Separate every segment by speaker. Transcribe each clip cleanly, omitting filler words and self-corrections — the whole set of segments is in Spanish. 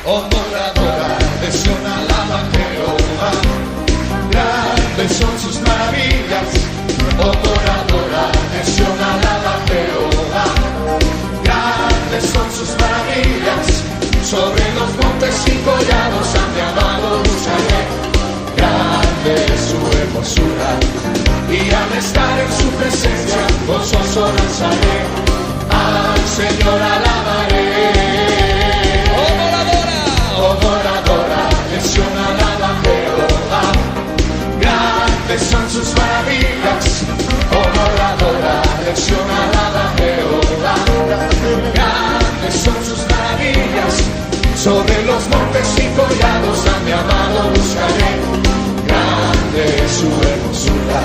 Speaker 1: adora, de Sión alaba a Jehová. Grandes son sus maravillas. Adora, de Sión alaba a Jehová. Grandes son sus maravillas. Sobre los montes y collados a mi amado buscaré. Grande es su hermosura, y al estar en su presencia gozoso danzaré. Al Señor alabaré. Adora, de Sión alaba a Jehová. Grandes son sus maravillas. Adora, de Sión alaba a Jehová. Grandes son sus maravillas. Sobre los montes y collados a mi amado buscaré. Grande es su hermosura,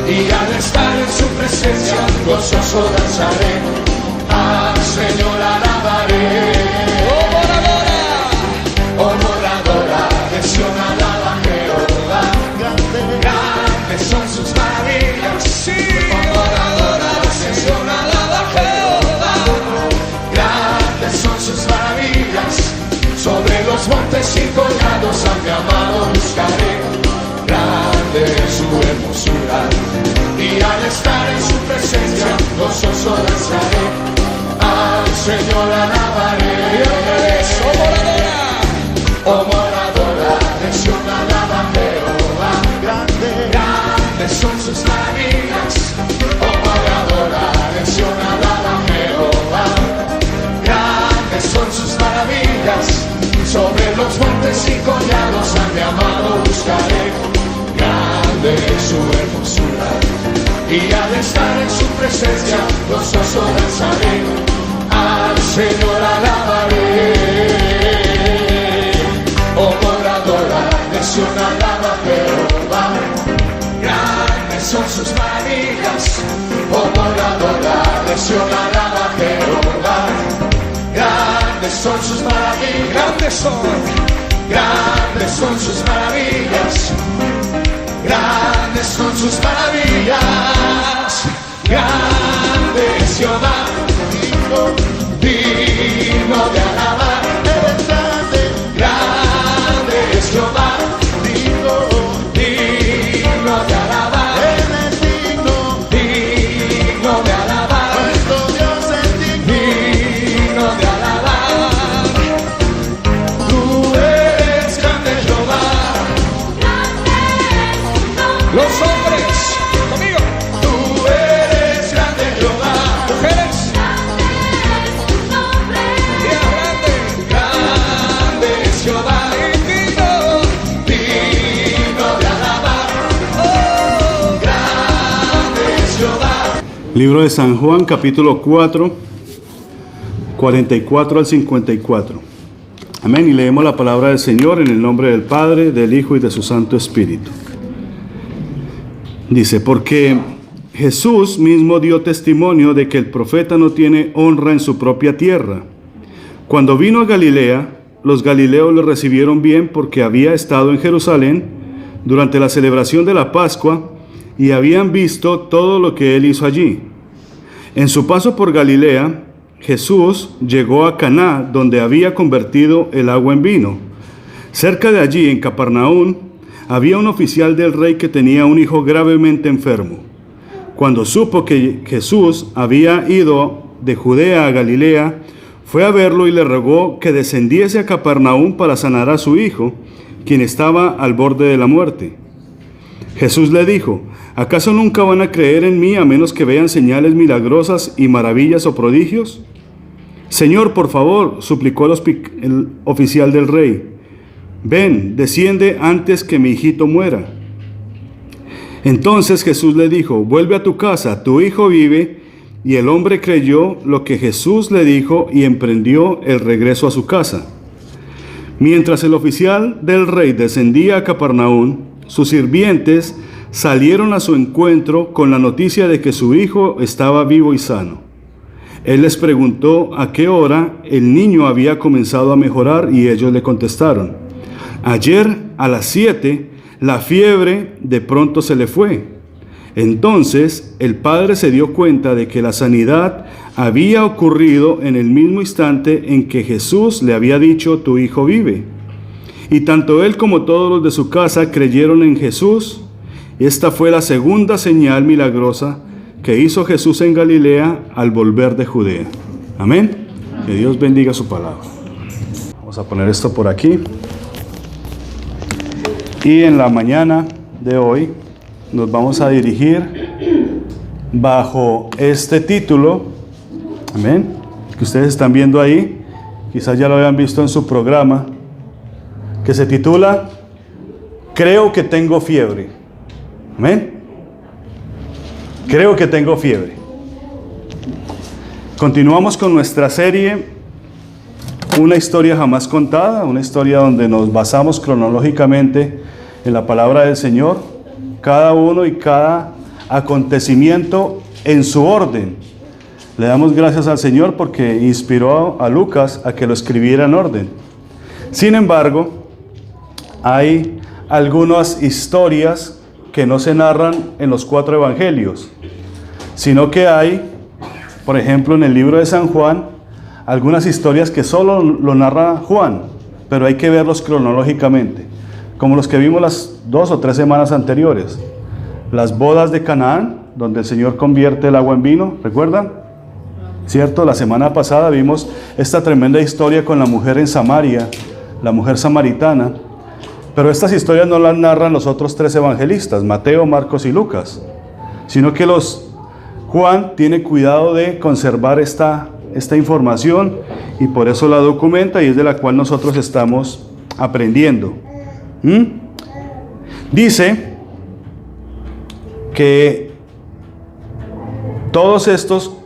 Speaker 1: y al estar en su presencia gozoso danzaré. Al Señor alabaré. Adora, de Sión alaba a Jehová. Grandes son sus maravillas. Adora, de Sión alaba a Jehová. Grandes son sus maravillas. Sobre los montes y collados a mi amado buscaré. Grande es su hermosura, y al estar en su presencia gozoso danzaré. Al Señor alabaré. Adora, de Sión alaba a Jehová. Grandes son sus maravillas. Adora, de Sión alaba a Jehová. Grandes son sus maravillas. Sobre los montes y collados a mi amado buscaré. Grande es su hermosura, y al estar en su presencia gozoso danzaré. Al Señor alabaré. Adora, de Sión alaba a Jehová. Grandes son sus maravillas. Adora, de Sión alaba a Jehová. Grandes son sus maravillas. Grandes son sus maravillas. Grandes son sus maravillas. Grande es Jehová, digno de alabar. Grande es Jehová, digno de alabar. Digno de alabar. Nuestro Dios es digno de alabar. Tú eres grande, Jehová. Los hombres, conmigo. Tú eres grande, Jehová. Mujeres. Grande es Jehová.
Speaker 2: Libro de San Juan, capítulo 4, 44 al 54. Amén. Y leemos la palabra del Señor en el nombre del Padre, del Hijo y de su Santo Espíritu. Dice, porque Jesús mismo dio testimonio de que el profeta no tiene honra en su propia tierra. Cuando vino a Galilea, los galileos lo recibieron bien porque había estado en Jerusalén durante la celebración de la Pascua y habían visto todo lo que él hizo allí. En su paso por Galilea, Jesús llegó a Caná, donde había convertido el agua en vino. Cerca de allí, en Capernaum, había un oficial del rey que tenía un hijo gravemente enfermo. Cuando supo que Jesús había ido de Judea a Galilea, fue a verlo y le rogó que descendiese a Capernaum para sanar a su hijo, quien estaba al borde de la muerte. Jesús le dijo, ¿acaso nunca van a creer en mí a menos que vean señales milagrosas y maravillas o prodigios? Señor, por favor, suplicó el oficial del rey, ven, desciende antes que mi hijito muera. Entonces Jesús le dijo, vuelve a tu casa, tu hijo vive. Y el hombre creyó lo que Jesús le dijo y emprendió el regreso a su casa. Mientras el oficial del rey descendía a Capernaum, sus sirvientes salieron a su encuentro con la noticia de que su hijo estaba vivo y sano. Él les preguntó a qué hora el niño había comenzado a mejorar y ellos le contestaron, ayer a las 7 la fiebre de pronto se le fue. Entonces el padre se dio cuenta de que la sanidad había ocurrido en el mismo instante en que Jesús le había dicho: tu hijo vive. Y tanto él como todos los de su casa creyeron en Jesús. Y esta fue la segunda señal milagrosa que hizo Jesús en Galilea al volver de Judea. Amén. Que Dios bendiga su palabra. Vamos a poner esto por aquí. Y en la mañana de hoy nos vamos a dirigir bajo este título, amén, que ustedes están viendo ahí, quizás ya lo hayan visto en su programa, que se titula Creo que tengo fiebre. Amén. Creo que tengo fiebre. Continuamos con nuestra serie Una historia jamás contada, una historia donde nos basamos cronológicamente en la palabra del Señor, cada uno y cada acontecimiento en su orden. Le damos gracias al Señor porque inspiró a Lucas a que lo escribiera en orden. Sin embargo, hay algunas historias que no se narran en los 4 evangelios, sino que hay, por ejemplo, en el libro de San Juan, algunas historias que solo lo narra Juan, pero hay que verlos cronológicamente, como los que vimos las 2 o 3 semanas anteriores. Las bodas de Canaán, donde el Señor convierte el agua en vino, ¿recuerdan? ¿Cierto? La semana pasada vimos esta tremenda historia con la mujer en Samaria, la mujer samaritana, pero estas historias no las narran los otros 3 evangelistas, Mateo, Marcos y Lucas, sino que Juan tiene cuidado de conservar esta información y por eso la documenta, y es de la cual nosotros estamos aprendiendo. Dice que todos estos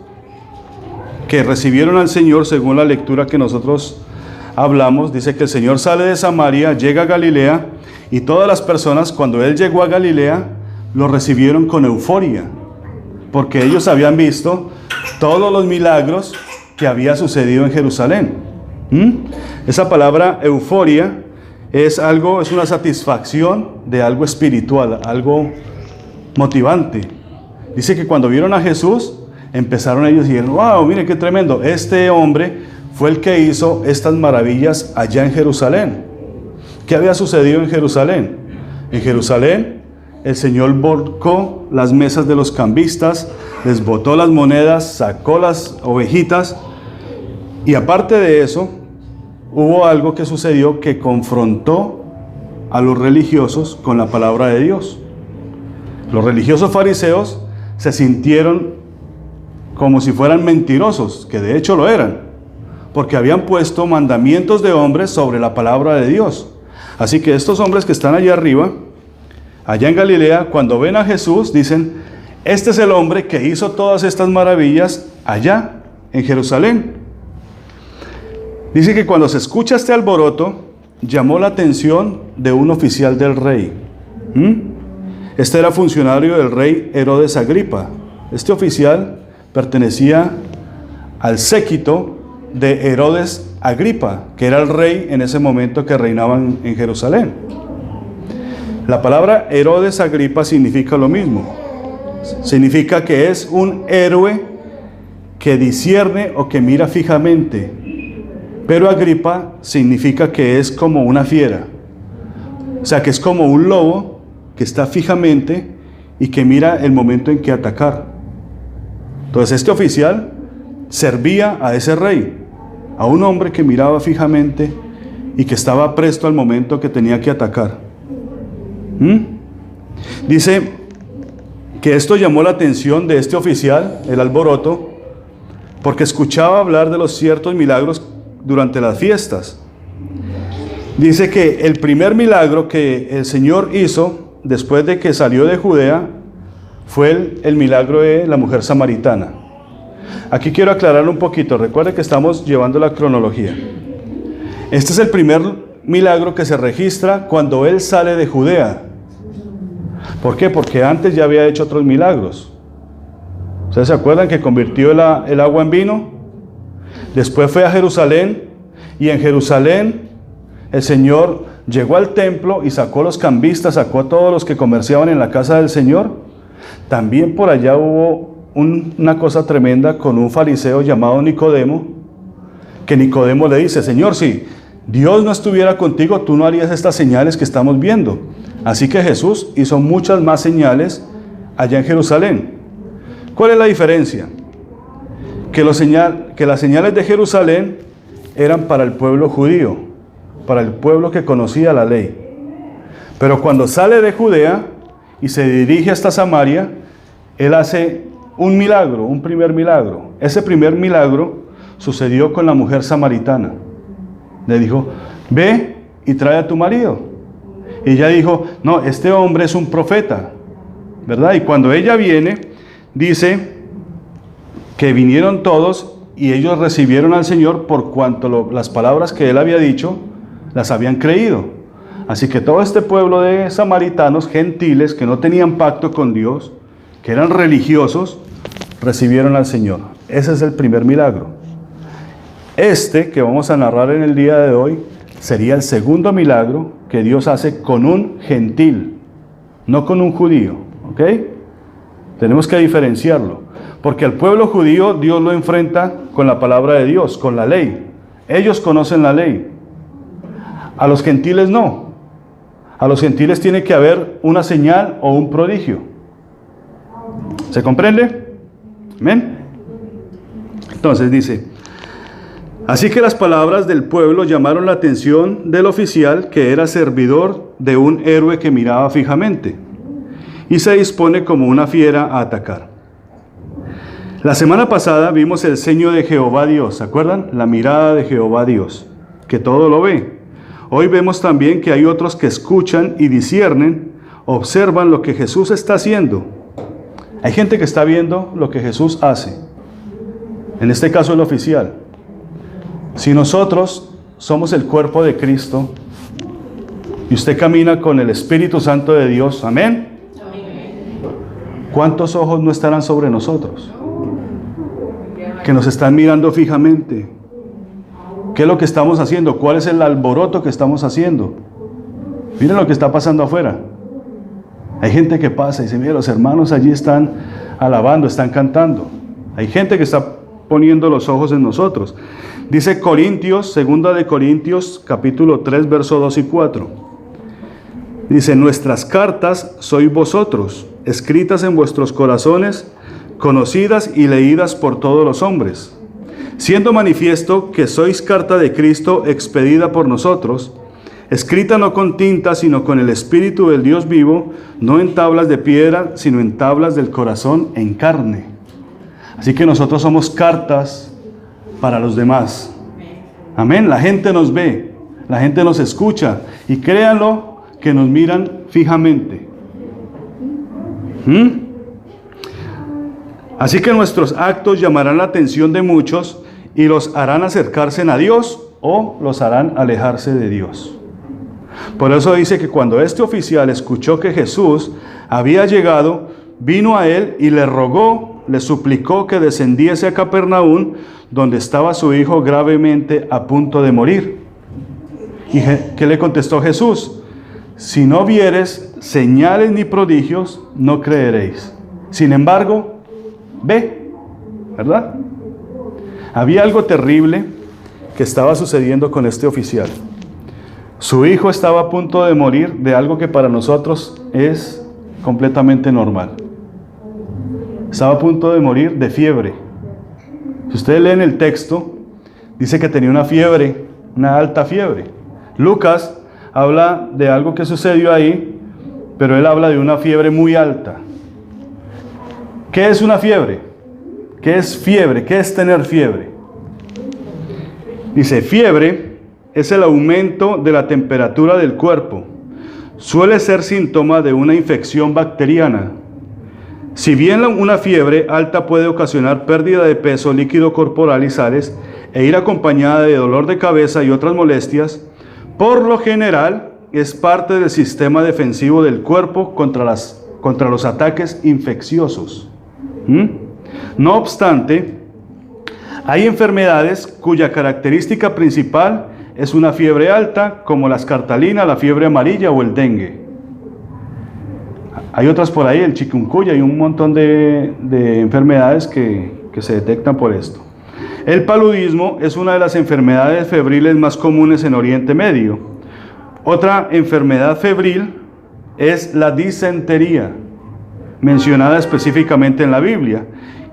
Speaker 2: que recibieron al Señor, según la lectura que nosotros hablamos, dice que el Señor sale de Samaria, llega a Galilea, y todas las personas, cuando Él llegó a Galilea, lo recibieron con euforia, porque ellos habían visto todos los milagros que había sucedido en Jerusalén. Esa palabra euforia es una satisfacción de algo espiritual, algo motivante. Dice que cuando vieron a Jesús, empezaron ellos y dijeron: wow, mire qué tremendo, este hombre fue el que hizo estas maravillas allá en Jerusalén. ¿Qué había sucedido en Jerusalén? En Jerusalén el Señor volcó las mesas de los cambistas, les botó las monedas, sacó las ovejitas, y aparte de eso, hubo algo que sucedió que confrontó a los religiosos con la palabra de Dios. Los religiosos fariseos se sintieron como si fueran mentirosos, que de hecho lo eran, porque habían puesto mandamientos de hombres sobre la palabra de Dios. Así que estos hombres que están allá arriba, allá en Galilea, cuando ven a Jesús, dicen: este es el hombre que hizo todas estas maravillas allá en Jerusalén. Dice que cuando se escucha este alboroto, llamó la atención de un oficial del rey. Este era funcionario del rey Herodes Agripa. Este oficial pertenecía al séquito de Herodes Agripa, que era el rey en ese momento que reinaba en Jerusalén. La palabra Herodes Agripa significa lo mismo. Significa que es un héroe que discierne o que mira fijamente. Pero Agripa significa que es como una fiera. O sea, que es como un lobo que está fijamente y que mira el momento en que atacar. Entonces este oficial servía a ese rey, a un hombre que miraba fijamente y que estaba presto al momento que tenía que atacar. Dice que esto llamó la atención de este oficial, el alboroto, porque escuchaba hablar de los ciertos milagros durante las fiestas. Dice que el primer milagro que el Señor hizo después de que salió de Judea fue el milagro de la mujer samaritana. Aquí quiero aclarar un poquito. Recuerde que estamos llevando la cronología. Este es el primer milagro que se registra cuando Él sale de Judea. ¿Por qué? Porque antes ya había hecho otros milagros. ¿Ustedes se acuerdan que convirtió el agua en vino? Después fue a Jerusalén, y en Jerusalén el Señor llegó al templo y sacó a los cambistas, sacó a todos los que comerciaban en la casa del Señor, También por allá hubo una cosa tremenda con un fariseo llamado Nicodemo, que Nicodemo le dice: Señor, si Dios no estuviera contigo, tú no harías estas señales que estamos viendo. Así que Jesús hizo muchas más señales allá en Jerusalén. ¿Cuál es la diferencia? Que las señales de Jerusalén eran para el pueblo judío, para el pueblo que conocía la ley. Pero cuando sale de Judea y se dirige hasta Samaria, él hace un milagro, un primer milagro. Ese primer milagro sucedió con la mujer samaritana. Le dijo: ve y trae a tu marido. Y ella dijo: no, este hombre es un profeta, ¿verdad? Y cuando ella viene, dice que vinieron todos y ellos recibieron al Señor por cuanto las palabras que él había dicho las habían creído. Así que todo este pueblo de samaritanos, gentiles, que no tenían pacto con Dios, que eran religiosos, recibieron al Señor. Ese es el primer milagro. Este que vamos a narrar en el día de hoy sería el segundo milagro que Dios hace con un gentil, no con un judío, ¿ok? Tenemos que diferenciarlo, porque al pueblo judío Dios lo enfrenta con la palabra de Dios, con la ley. Ellos conocen la ley. A los gentiles no. A los gentiles tiene que haber una señal o un prodigio. ¿Se comprende? ¿Amén? Entonces dice: así que las palabras del pueblo llamaron la atención del oficial, que era servidor de un héroe que miraba fijamente, y se dispone como una fiera a atacar. La semana pasada vimos el ceño de Jehová Dios, ¿se acuerdan? La mirada de Jehová Dios, que todo lo ve. Hoy vemos también que hay otros que escuchan y disciernen, observan lo que Jesús está haciendo. Hay gente que está viendo lo que Jesús hace. En este caso el oficial. Si nosotros somos el cuerpo de Cristo y usted camina con el Espíritu Santo de Dios, amén, ¿cuántos ojos no estarán sobre nosotros? Que nos están mirando fijamente. ¿Qué es lo que estamos haciendo? ¿Cuál es el alboroto que estamos haciendo? Miren lo que está pasando afuera. Hay gente que pasa y dice: mira, los hermanos allí están alabando, están cantando. Hay gente que está poniendo los ojos en nosotros. Dice Corintios, 2 de Corintios, capítulo 3, verso 2 y 4. Dice: nuestras cartas sois vosotros, escritas en vuestros corazones, conocidas y leídas por todos los hombres, siendo manifiesto que sois carta de Cristo expedida por nosotros, escrita no con tinta, sino con el Espíritu del Dios vivo, no en tablas de piedra, sino en tablas del corazón en carne. Así que nosotros somos cartas para los demás. Amén. La gente nos ve, la gente nos escucha, y créanlo que nos miran fijamente. Así que nuestros actos llamarán la atención de muchos y los harán acercarse a Dios o los harán alejarse de Dios. Por eso dice que cuando este oficial escuchó que Jesús había llegado, vino a él y le rogó, le suplicó que descendiese a Capernaum, donde estaba su hijo gravemente a punto de morir. ¿Y qué le contestó Jesús? Si no vieres señales ni prodigios, no creeréis. Sin embargo, ve, ¿verdad? Había algo terrible que estaba sucediendo con este oficial. Su hijo estaba a punto de morir de algo que para nosotros es completamente normal. Estaba a punto de morir de fiebre. Si ustedes leen el texto, dice que tenía una fiebre, una alta fiebre. Lucas habla de algo que sucedió ahí, pero él habla de una fiebre muy alta. ¿Qué es una fiebre? ¿Qué es fiebre? ¿Qué es tener fiebre? Dice: fiebre es el aumento de la temperatura del cuerpo. Suele ser síntoma de una infección bacteriana. Si bien una fiebre alta puede ocasionar pérdida de peso, líquido corporal y sales, e ir acompañada de dolor de cabeza y otras molestias, por lo general es parte del sistema defensivo del cuerpo contra los ataques infecciosos. No obstante, hay enfermedades cuya característica principal es una fiebre alta, como la escarlatina, la fiebre amarilla o el dengue. Hay otras por ahí, el chikungunya, y un montón de enfermedades que se detectan por esto. El paludismo es una de las enfermedades febriles más comunes en Oriente Medio. Otra enfermedad febril es la disentería, mencionada específicamente en la Biblia,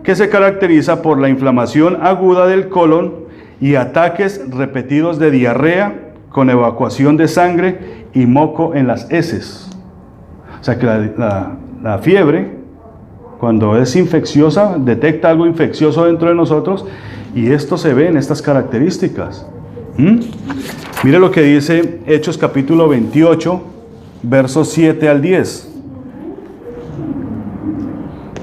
Speaker 2: que se caracteriza por la inflamación aguda del colon y ataques repetidos de diarrea con evacuación de sangre y moco en las heces. O sea que la fiebre, cuando es infecciosa, detecta algo infeccioso dentro de nosotros, y esto se ve en estas características. Mire lo que dice Hechos capítulo 28, versos 7 al 10.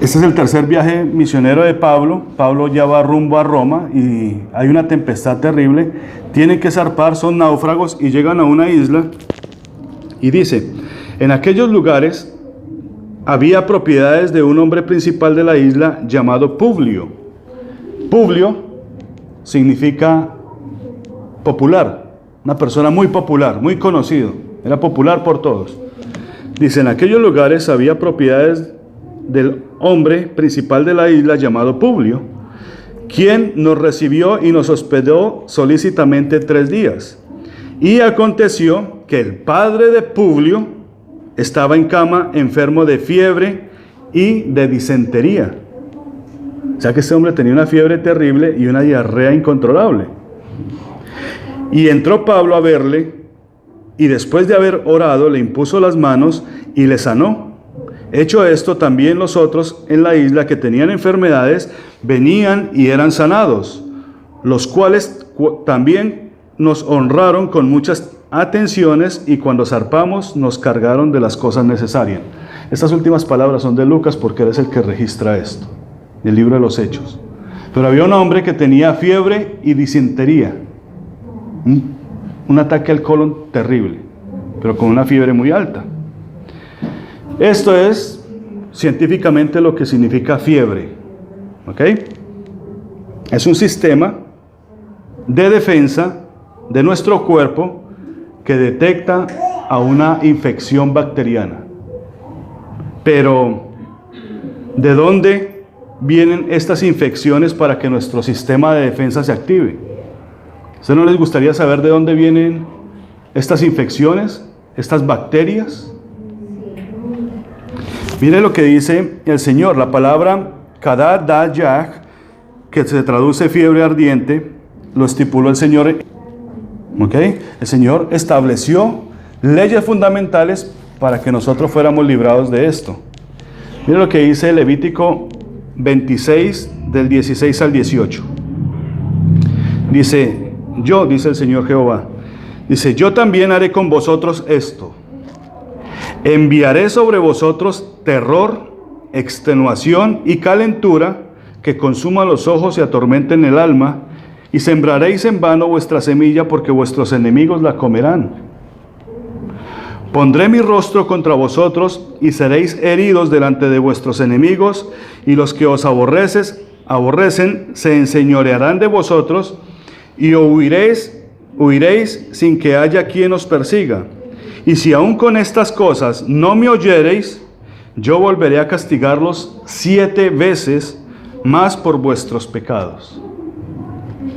Speaker 2: Este es el tercer viaje misionero de Pablo. Pablo ya va rumbo a Roma y hay una tempestad terrible. Tienen que zarpar, son náufragos y llegan a una isla. Y dice, en aquellos lugares había propiedades de un hombre principal de la isla llamado Publio. Publio significa popular, una persona muy popular, muy conocido, era popular por todos. Dice, en aquellos lugares había propiedades del hombre principal de la isla llamado Publio, quien nos recibió y nos hospedó solícitamente 3 días. Y aconteció que el padre de Publio estaba en cama, enfermo de fiebre y de disentería. O sea que este hombre tenía una fiebre terrible y una diarrea incontrolable. Y entró Pablo a verle, y después de haber orado, le impuso las manos y le sanó. Hecho esto, también los otros en la isla que tenían enfermedades venían y eran sanados, los cuales también nos honraron con muchas atenciones, y cuando zarpamos nos cargaron de las cosas necesarias. Estas últimas palabras son de Lucas, porque él es el que registra esto, el libro de los Hechos. Pero había un hombre que tenía fiebre y disentería, un ataque al colon terrible, pero con una fiebre muy alta. Esto es científicamente lo que significa fiebre, ¿ok? Es un sistema de defensa de nuestro cuerpo que detecta a una infección bacteriana. Pero, ¿de dónde vienen estas infecciones para que nuestro sistema de defensa se active? ¿A ustedes no les gustaría saber de dónde vienen estas infecciones, estas bacterias? Mire lo que dice el Señor. La palabra Kadad-da-yah, que se traduce fiebre ardiente, lo estipuló el Señor. ¿Ok? El Señor estableció leyes fundamentales para que nosotros fuéramos librados de esto. Mire lo que dice Levítico 26, del 16 al 18. Dice el Señor Jehová, dice, yo también haré con vosotros esto. Enviaré sobre vosotros terror, extenuación y calentura que consuman los ojos y atormenten el alma, y sembraréis en vano vuestra semilla, porque vuestros enemigos la comerán. Pondré mi rostro contra vosotros y seréis heridos delante de vuestros enemigos, y los que os aborrecen se enseñorearán de vosotros, y huiréis sin que haya quien os persiga. Y si aún con estas cosas no me oyereis, yo volveré a castigarlos 7 veces más por vuestros pecados.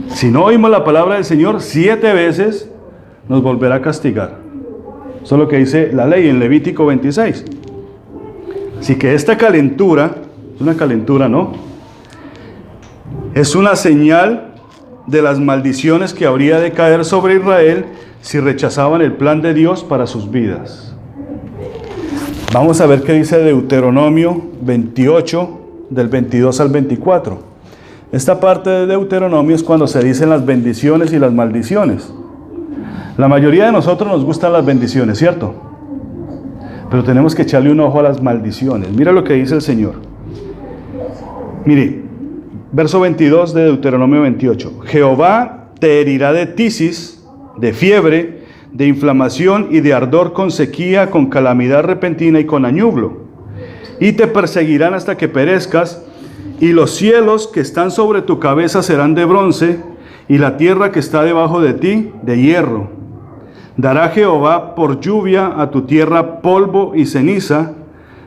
Speaker 2: Si no oímos la palabra del Señor, 7 veces nos volverá a castigar. Eso es lo que dice la ley en Levítico 26. Así que esta calentura, es una calentura, ¿no? Es una señal de las maldiciones que habría de caer sobre Israel si rechazaban el plan de Dios para sus vidas. Vamos a ver qué dice Deuteronomio 28, del 22 al 24. Esta parte de Deuteronomio es cuando se dicen las bendiciones y las maldiciones. La mayoría de nosotros nos gustan las bendiciones, ¿cierto? Pero tenemos que echarle un ojo a las maldiciones. Mira lo que dice el Señor. Mire, verso 22 de Deuteronomio 28. Jehová te herirá de tisis, de fiebre, de inflamación y de ardor, con sequía, con calamidad repentina y con añublo. Y te perseguirán hasta que perezcas, y los cielos que están sobre tu cabeza serán de bronce, y la tierra que está debajo de ti de hierro. Dará Jehová por lluvia a tu tierra polvo y ceniza,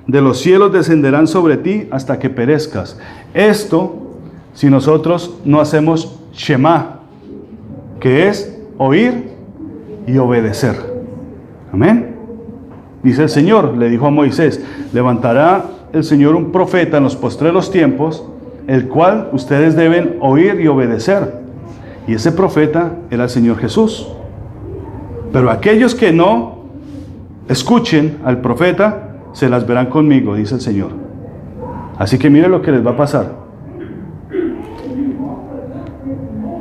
Speaker 2: de los cielos descenderán sobre ti hasta que perezcas. Esto, si nosotros no hacemos Shema, que es oír y obedecer. Amén. Dice el Señor, le dijo a Moisés, levantará el Señor un profeta en los postreros tiempos, el cual ustedes deben oír y obedecer. Y ese profeta era el Señor Jesús. Pero aquellos que no escuchen al profeta, se las verán conmigo, dice el Señor. Así que mire lo que les va a pasar.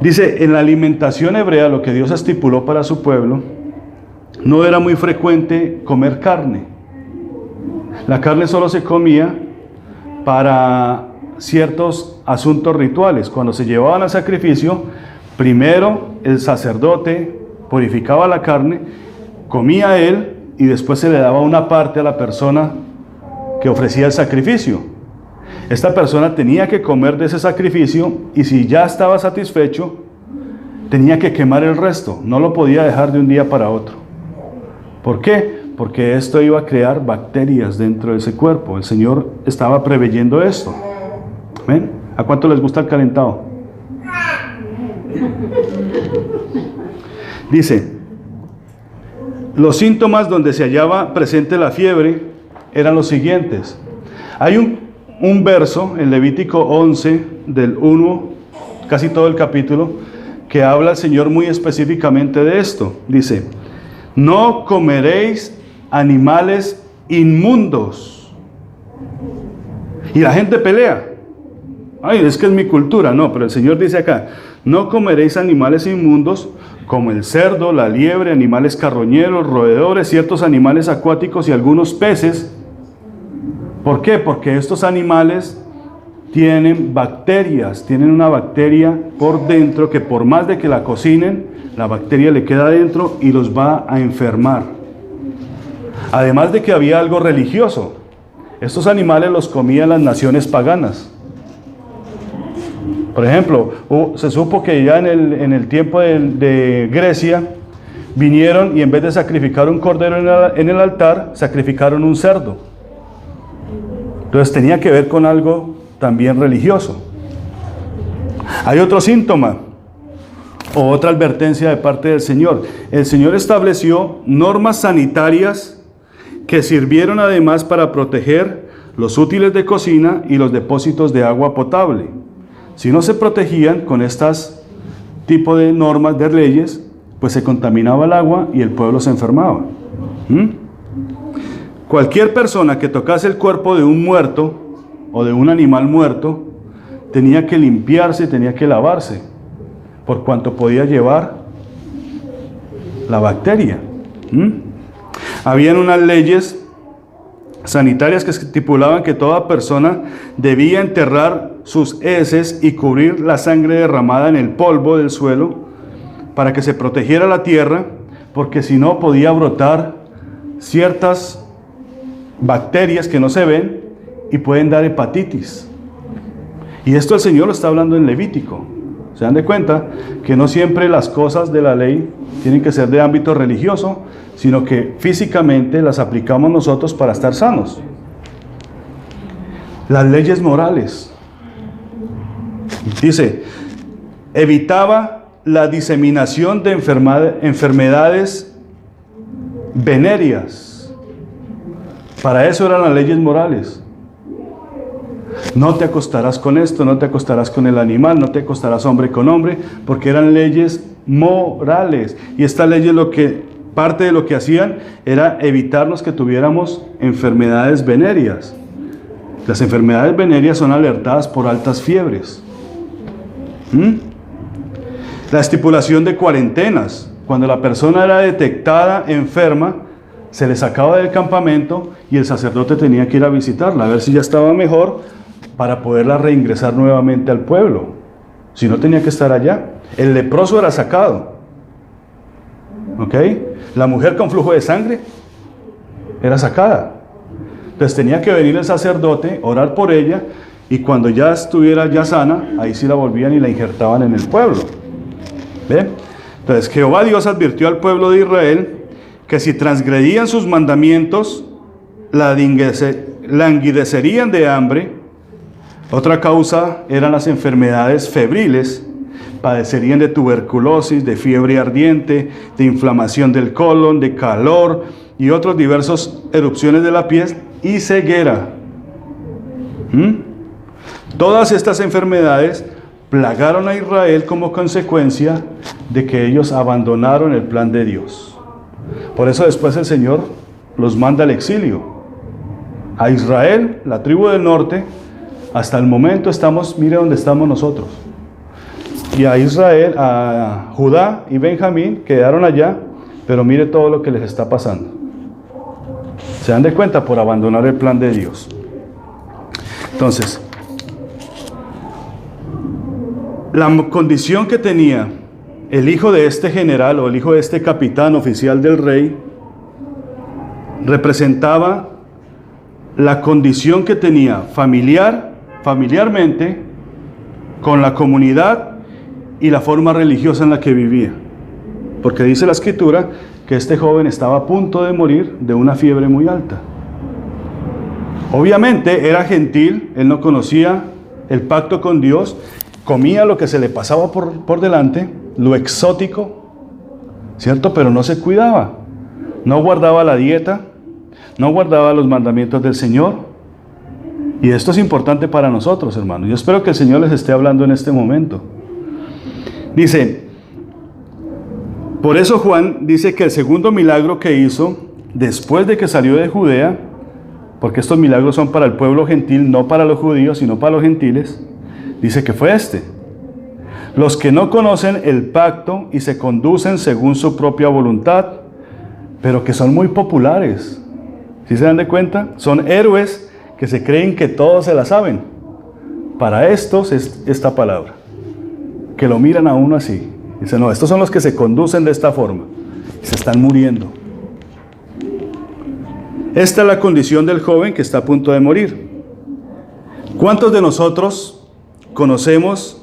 Speaker 2: Dice, en la alimentación hebrea, lo que Dios estipuló para su pueblo, no era muy frecuente comer carne. La carne solo se comía para ciertos asuntos rituales. Cuando se llevaban al sacrificio, primero el sacerdote purificaba la carne, comía él y después se le daba una parte a la persona que ofrecía el sacrificio. Esta persona tenía que comer de ese sacrificio y si ya estaba satisfecho, tenía que quemar el resto. No lo podía dejar de un día para otro. ¿Por qué? Porque esto iba a crear bacterias dentro de ese cuerpo. El Señor estaba preveyendo esto. ¿Ven? ¿A cuánto les gusta el calentado? Dice, los síntomas donde se hallaba presente la fiebre eran los siguientes. Hay un verso en Levítico 11, del 1, casi todo el capítulo, que habla el Señor muy específicamente de esto. Dice, no comeréis animales inmundos. Y la gente pelea. Ay, es que es mi cultura. No, pero el Señor dice acá, no comeréis animales inmundos como el cerdo, la liebre, animales carroñeros, roedores, ciertos animales acuáticos y algunos peces. ¿Por qué? Porque estos animales tienen bacterias, tienen una bacteria por dentro que por más de que la cocinen, la bacteria le queda dentro y los va a enfermar. Además de que había algo religioso. Estos animales los comían las naciones paganas. Por ejemplo, se supo que ya en el tiempo de Grecia vinieron y en vez de sacrificar un cordero en el altar, sacrificaron un cerdo. Entonces tenía que ver con algo también religioso. Hay otro síntoma o otra advertencia de parte del Señor. El Señor estableció normas sanitarias que sirvieron además para proteger los útiles de cocina y los depósitos de agua potable. Si no se protegían con estas tipo de normas, de leyes, pues se contaminaba el agua y el pueblo se enfermaba. Cualquier persona que tocase el cuerpo de un muerto o de un animal muerto tenía que limpiarse, tenía que lavarse, por cuanto podía llevar la bacteria. Habían unas leyes sanitarias que estipulaban que toda persona debía enterrar sus heces y cubrir la sangre derramada en el polvo del suelo para que se protegiera la tierra, porque si no podía brotar ciertas bacterias que no se ven y pueden dar hepatitis. Y esto el Señor lo está hablando en Levítico. Se dan de cuenta que no siempre las cosas de la ley tienen que ser de ámbito religioso, sino que físicamente las aplicamos nosotros para estar sanos. Las leyes morales. Dice, evitaba la diseminación de enfermedades venéreas. Para eso eran las leyes morales. No te acostarás con esto, no te acostarás con el animal, no te acostarás hombre con hombre, porque eran leyes morales. Y estas leyes parte de lo que hacían era evitarnos que tuviéramos enfermedades venéreas. Las enfermedades venéreas son alertadas por altas fiebres. La estipulación de cuarentenas. Cuando la persona era detectada enferma, se le sacaba del campamento y el sacerdote tenía que ir a visitarla, a ver si ya estaba mejor para poderla reingresar nuevamente al pueblo. Si no, tenía que estar allá. El leproso era sacado. ¿Ok? La mujer con flujo de sangre era sacada. Entonces tenía que venir el sacerdote, orar por ella, y cuando ya estuviera ya sana, ahí sí la volvían y la injertaban en el pueblo. ¿Ve? Entonces Jehová Dios advirtió al pueblo de Israel que si transgredían sus mandamientos, la languidecerían de hambre. Otra causa eran las enfermedades febriles. Padecerían de tuberculosis, de fiebre ardiente, de inflamación del colon, de calor y otras diversas erupciones de la piel y ceguera. Todas estas enfermedades plagaron a Israel como consecuencia de que ellos abandonaron el plan de Dios. Por eso después el Señor los manda al exilio. A Israel, la tribu del norte, hasta el momento estamos, mire dónde estamos nosotros. Y a Israel, a Judá y Benjamín quedaron allá, pero mire todo lo que les está pasando. Se dan de cuenta por abandonar el plan de Dios. Entonces, la condición que tenía el hijo de este general o el hijo de este capitán oficial del rey representaba la condición que tenía familiarmente con la comunidad y la forma religiosa en la que vivía. Porque dice la escritura que este joven estaba a punto de morir de una fiebre muy alta. Obviamente era gentil, él no conocía el pacto con Dios, comía lo que se le pasaba por delante, lo exótico, ¿cierto? Pero no se cuidaba, no guardaba la dieta, no guardaba los mandamientos del Señor. Y esto es importante para nosotros, hermanos. Yo espero que el Señor les esté hablando en este momento. Dice, por eso Juan dice que el segundo milagro que hizo, después de que salió de Judea, porque estos milagros son para el pueblo gentil, no para los judíos, sino para los gentiles, dice que fue este. Los que no conocen el pacto y se conducen según su propia voluntad, pero que son muy populares. ¿Sí se dan de cuenta? Son héroes que se creen que todos se la saben. Para estos es esta palabra. Que lo miran a uno así. Dicen, no, estos son los que se conducen de esta forma. Se están muriendo. Esta es la condición del joven que está a punto de morir. ¿Cuántos de nosotros conocemos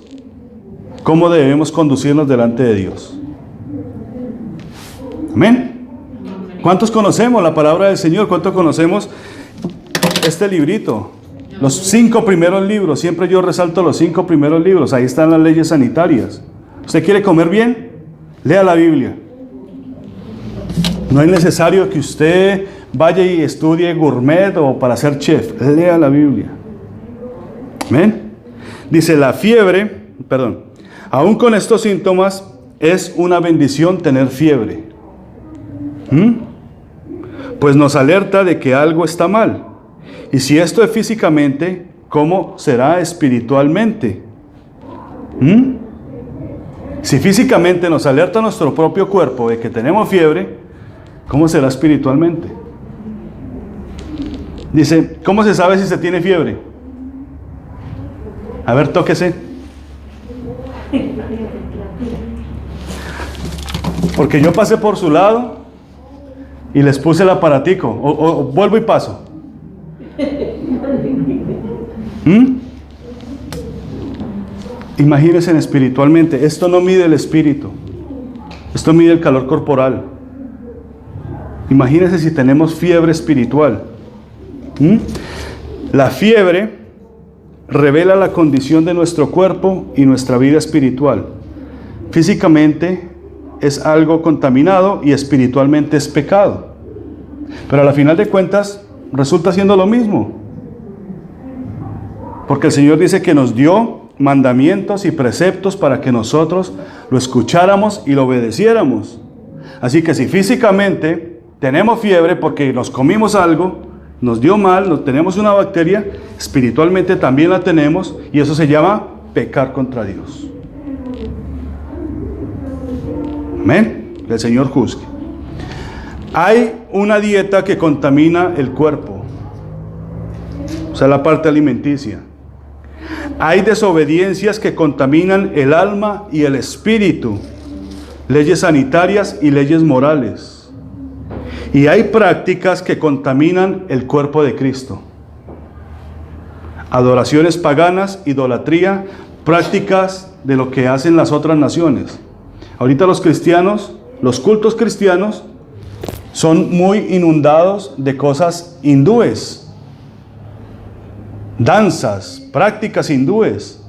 Speaker 2: cómo debemos conducirnos delante de Dios? Amén. ¿Cuántos conocemos la palabra del Señor? ¿Cuántos conocemos este librito? Los 5 primeros libros. Siempre yo resalto los 5 primeros libros. Ahí están las leyes sanitarias. ¿Usted quiere comer bien? Lea la Biblia. No es necesario que usted vaya y estudie gourmet o para ser chef. Lea la Biblia. Amén. Dice la fiebre, aún con estos síntomas es una bendición tener fiebre. Pues nos alerta de que algo está mal. Y si esto es físicamente, ¿cómo será espiritualmente? Si físicamente nos alerta nuestro propio cuerpo de que tenemos fiebre, ¿cómo será espiritualmente? Dice, ¿cómo se sabe si se tiene fiebre? A ver, tóquese. Porque yo pasé por su lado y les puse el aparatico. O vuelvo y paso. Imagínense espiritualmente. Esto no mide el espíritu. Esto mide el calor corporal. Imagínense si tenemos fiebre espiritual. La fiebre revela la condición de nuestro cuerpo y nuestra vida espiritual. Físicamente es algo contaminado y espiritualmente es pecado. Pero a la final de cuentas resulta siendo lo mismo. Porque el Señor dice que nos dio mandamientos y preceptos para que nosotros lo escucháramos y lo obedeciéramos. Así que si físicamente tenemos fiebre porque nos comimos algo, nos dio mal, tenemos una bacteria, espiritualmente también la tenemos, y eso se llama pecar contra Dios. Amén. Que el Señor juzgue. Hay una dieta que contamina el cuerpo, o sea, la parte alimenticia. Hay desobediencias que contaminan el alma y el espíritu, leyes sanitarias y leyes morales. Y hay prácticas que contaminan el cuerpo de Cristo. Adoraciones paganas, idolatría, prácticas de lo que hacen las otras naciones. Ahorita los cristianos, los cultos cristianos, son muy inundados de cosas hindúes. danzas, prácticas hindúes,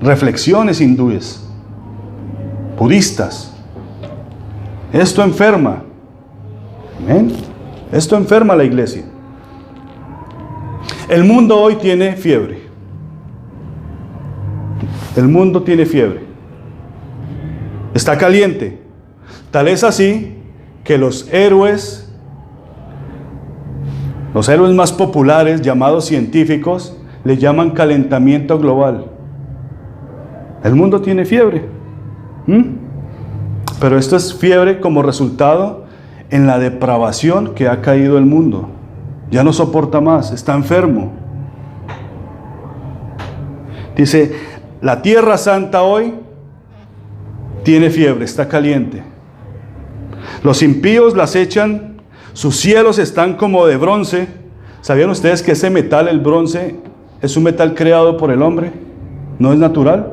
Speaker 2: reflexiones hindúes, budistas. Esto enferma. ¿Amén? Esto enferma a la iglesia. El mundo hoy tiene fiebre. El mundo tiene fiebre. Está caliente. Tal es así que los héroes más populares, llamados científicos, le llaman calentamiento global. El mundo tiene fiebre. Pero esto es fiebre como resultado en la depravación que ha caído el mundo. Ya no soporta más, está enfermo. Dice, la tierra santa hoy tiene fiebre, está caliente. Los impíos las echan, sus cielos están como de bronce. ¿Sabían ustedes que ese metal, el bronce, es un metal creado por el hombre? ¿No es natural?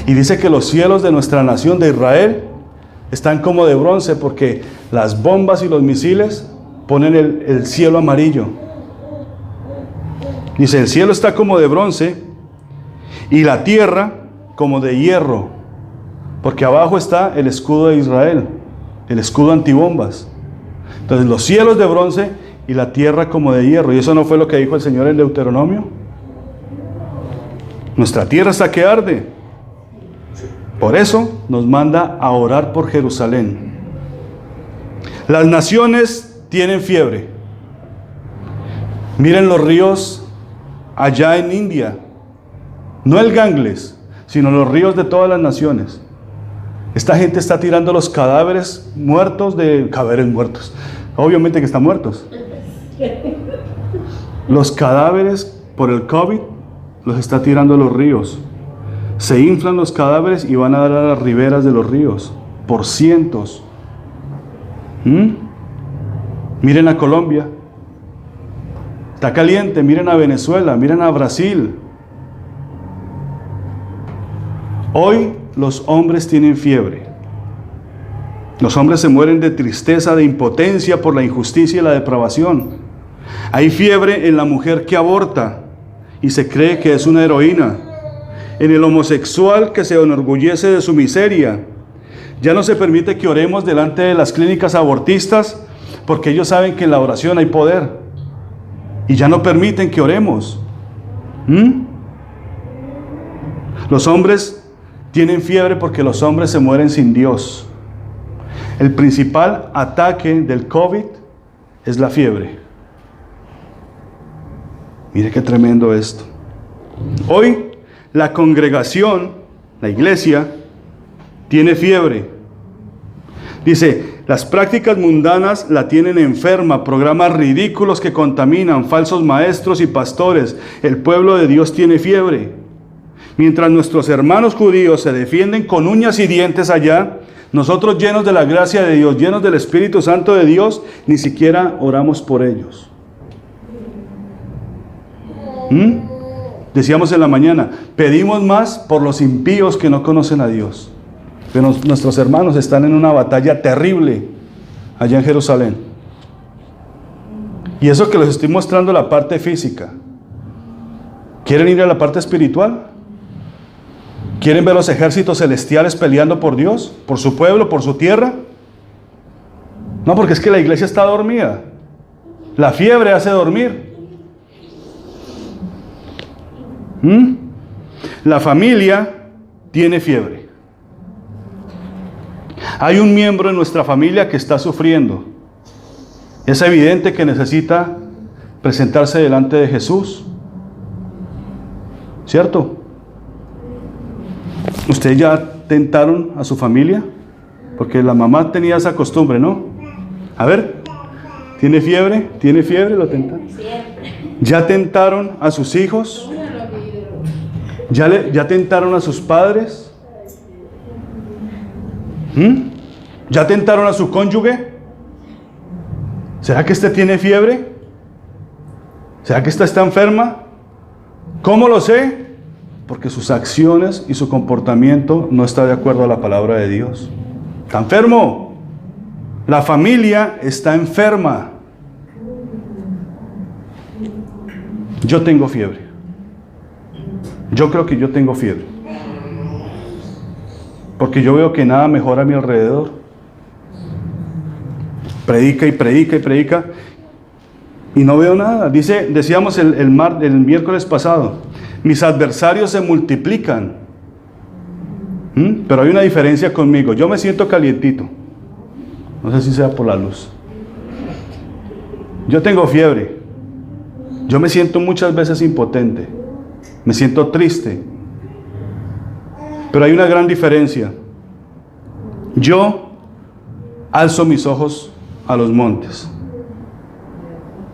Speaker 2: Y dice que los cielos de nuestra nación de Israel están como de bronce porque las bombas y los misiles ponen el cielo amarillo. Dice, el cielo está como de bronce y la tierra como de hierro, porque abajo está el escudo de Israel, el escudo antibombas. Entonces los cielos de bronce y la tierra como de hierro. ¿Y eso no fue lo que dijo el Señor en Deuteronomio? Nuestra tierra está que arde. Por eso nos manda a orar por Jerusalén. Las naciones tienen fiebre. Miren los ríos allá en India. No el Ganges, sino los ríos de todas las naciones. Esta gente está tirando los cadáveres muertos obviamente que están muertos. Los cadáveres por el COVID los está tirando a los ríos. Se inflan los cadáveres y van a dar a las riberas de los ríos por cientos. Miren a Colombia, está caliente. Miren a Venezuela, miren a Brasil. Hoy los hombres tienen fiebre. Los hombres se mueren de tristeza, de impotencia por la injusticia y la depravación. Hay fiebre en la mujer que aborta y se cree que es una heroína. En el homosexual que se enorgullece de su miseria. Ya no se permite que oremos delante de las clínicas abortistas porque ellos saben que en la oración hay poder. Y ya no permiten que oremos. Los hombres tienen fiebre porque los hombres se mueren sin Dios. El principal ataque del COVID es la fiebre. Mire qué tremendo esto. Hoy la congregación, la iglesia, tiene fiebre. Dice, las prácticas mundanas la tienen enferma, programas ridículos que contaminan, falsos maestros y pastores. El pueblo de Dios tiene fiebre. Mientras nuestros hermanos judíos se defienden con uñas y dientes allá, nosotros llenos de la gracia de Dios, llenos del Espíritu Santo de Dios, ni siquiera oramos por ellos. Decíamos en la mañana, pedimos más por los impíos que no conocen a Dios. Pero nuestros hermanos están en una batalla terrible allá en Jerusalén. Y eso que les estoy mostrando la parte física. ¿Quieren ir a la parte espiritual? ¿Quieren ver los ejércitos celestiales peleando por Dios, por su pueblo, por su tierra? No, porque es que la iglesia está dormida. La fiebre hace dormir. La familia tiene fiebre. Hay un miembro en nuestra familia que está sufriendo. Es evidente que necesita presentarse delante de Jesús. ¿Cierto? ¿Ustedes ya tentaron a su familia? Porque la mamá tenía esa costumbre, ¿no? A ver, ¿tiene fiebre? ¿Tiene fiebre? ¿Lo tentaron? ¿Ya tentaron a sus hijos? ¿Ya tentaron a sus padres? ¿Ya tentaron a su cónyuge? ¿Será que éste tiene fiebre? ¿Será que ésta está enferma? ¿Cómo lo sé? Porque sus acciones y su comportamiento no está de acuerdo a la palabra de Dios. Está enfermo. La familia está enferma. Yo tengo fiebre. Yo creo que yo tengo fiebre. Porque yo veo que nada mejora a mi alrededor. Predica y predica y predica. Y no veo nada. Decíamos el miércoles pasado, mis adversarios se multiplican. Pero hay una diferencia conmigo. Yo me siento calientito. No sé si sea por la luz. Yo tengo fiebre. Yo me siento muchas veces impotente. Me siento triste. Pero hay una gran diferencia. Yo alzo mis ojos a los montes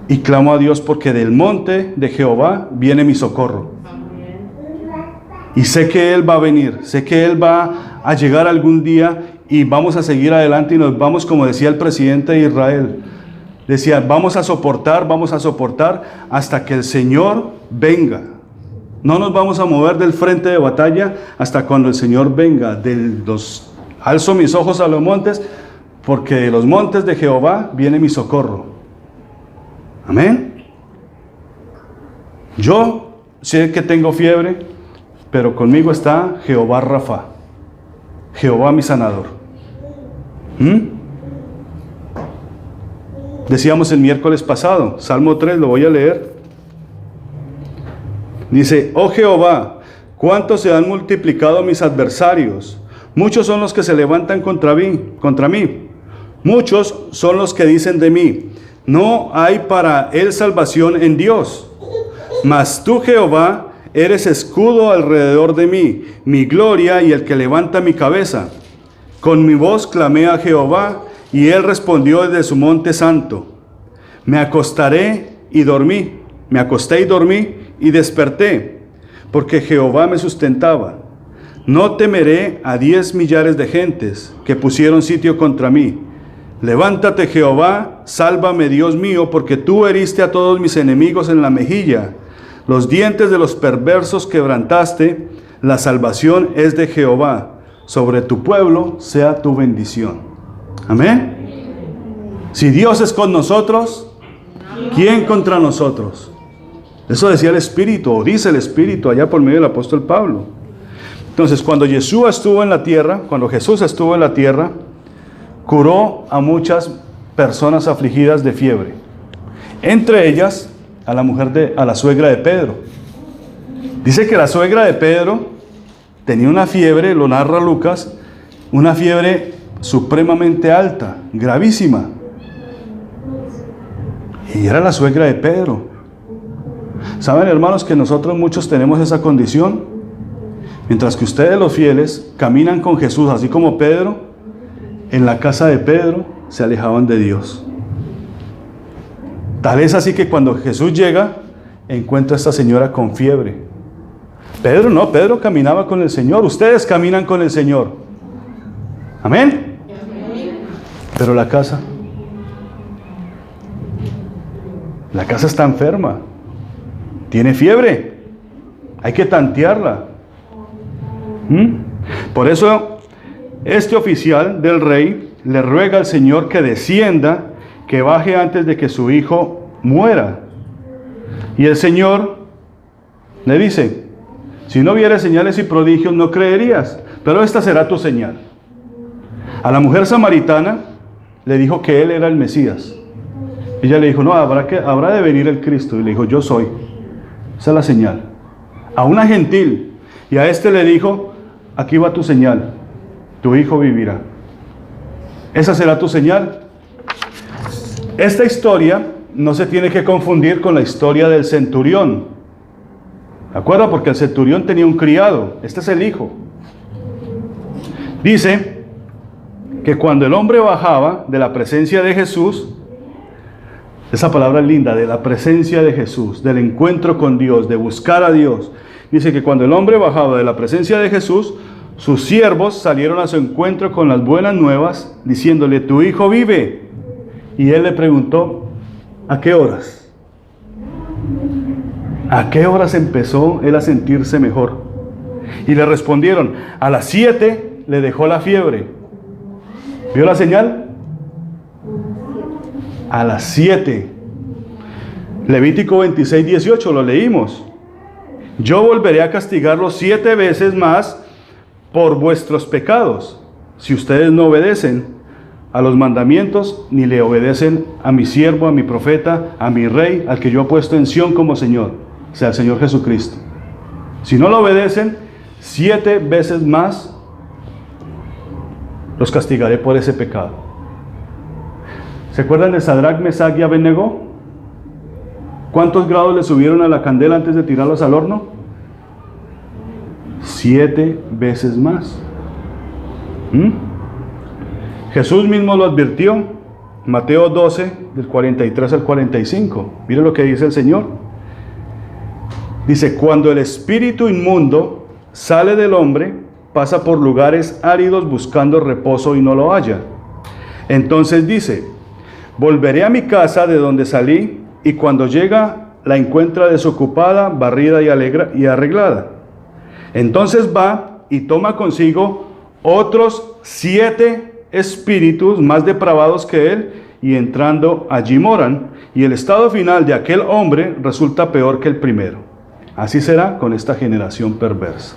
Speaker 2: y clamo a Dios, porque del monte de Jehová viene mi socorro. Y sé que Él va a venir, sé que Él va a llegar algún día y vamos a seguir adelante y nos vamos, como decía el presidente de Israel, decía, vamos a soportar hasta que el Señor venga. No nos vamos a mover del frente de batalla hasta cuando el Señor venga. Alzo mis ojos a los montes, porque de los montes de Jehová viene mi socorro. Amén. Yo sé que tengo fiebre, pero conmigo está Jehová Rafa, Jehová mi sanador. Decíamos el miércoles pasado, Salmo 3, lo voy a leer. Dice, oh Jehová, cuánto se han multiplicado mis adversarios. Muchos son los que se levantan contra mí. Muchos son los que dicen de mí, no hay para él salvación en Dios. Mas tú, Jehová, eres escudo alrededor de mí, mi gloria y el que levanta mi cabeza. Con mi voz clamé a Jehová, y él respondió desde su monte santo. Me acosté y dormí y desperté, porque Jehová me sustentaba. No temeré a 10 millares de gentes que pusieron sitio contra mí. Levántate, Jehová, sálvame, Dios mío, porque tú heriste a todos mis enemigos en la mejilla. Los dientes de los perversos quebrantaste. La salvación es de Jehová. Sobre tu pueblo sea tu bendición. Amén. Si Dios es con nosotros, ¿quién contra nosotros? Eso decía el Espíritu, o dice el Espíritu allá por medio del apóstol Pablo. Entonces, cuando Jesús estuvo en la tierra, curó a muchas personas afligidas de fiebre. Entre ellas, a la suegra de Pedro. Dice que la suegra de Pedro tenía una fiebre, lo narra Lucas, una fiebre supremamente alta, gravísima. Y era la suegra de Pedro. ¿Saben, hermanos, que nosotros muchos tenemos esa condición? Mientras que ustedes, los fieles, caminan con Jesús, así como Pedro, en la casa de Pedro se alejaban de Dios. Tal es así que cuando Jesús llega, encuentra a esta señora con fiebre. Pedro no, Pedro caminaba con el Señor. Ustedes caminan con el Señor. Amén. Pero la casa está enferma. Tiene fiebre. Hay que tantearla. Por eso, este oficial del rey le ruega al Señor que descienda, que baje antes de que su hijo muera. Y el Señor le dice, si no vieres señales y prodigios no creerías, pero esta será tu señal. A la mujer samaritana le dijo que él era el Mesías. Ella le dijo, no, habrá de venir el Cristo. Y le dijo, yo soy. Esa es la señal. A una gentil. Y a este le dijo, aquí va tu señal. Tu hijo vivirá. Esa será tu señal. Esta historia no se tiene que confundir con la historia del centurión. ¿De acuerdo? Porque el centurión tenía un criado. Este es el hijo. Dice que cuando el hombre bajaba de la presencia de Jesús, esa palabra es linda, de la presencia de Jesús, del encuentro con Dios, de buscar a Dios. Dice que cuando el hombre bajaba de la presencia de Jesús, sus siervos salieron a su encuentro con las buenas nuevas, diciéndole, tu hijo vive. Y él le preguntó, ¿a qué horas? ¿A qué horas empezó él a sentirse mejor? Y le respondieron, a las 7 le dejó la fiebre. ¿Vio la señal? A las 7. Levítico 26, 18, lo leímos. Yo volveré a castigarlos 7 veces más por vuestros pecados, si ustedes no obedecen a los mandamientos, ni le obedecen a mi siervo, a mi profeta, a mi rey, al que yo he puesto en Sión como Señor, o sea, el Señor Jesucristo. Si no lo obedecen, 7 veces más los castigaré por ese pecado. ¿Se acuerdan de Sadrach, Mesach y Abednego? ¿Cuántos grados le subieron a la candela antes de tirarlos al horno? 7 veces más. Jesús mismo lo advirtió. Mateo 12, del 43 al 45. Mire lo que dice el Señor. Dice, cuando el espíritu inmundo sale del hombre, pasa por lugares áridos buscando reposo y no lo halla. Entonces dice, volveré a mi casa de donde salí, y cuando llega la encuentra desocupada, barrida y arreglada. Entonces va y toma consigo otros 7 espíritus más depravados que él, y entrando allí moran, y el estado final de aquel hombre resulta peor que el primero. Así será con esta generación perversa.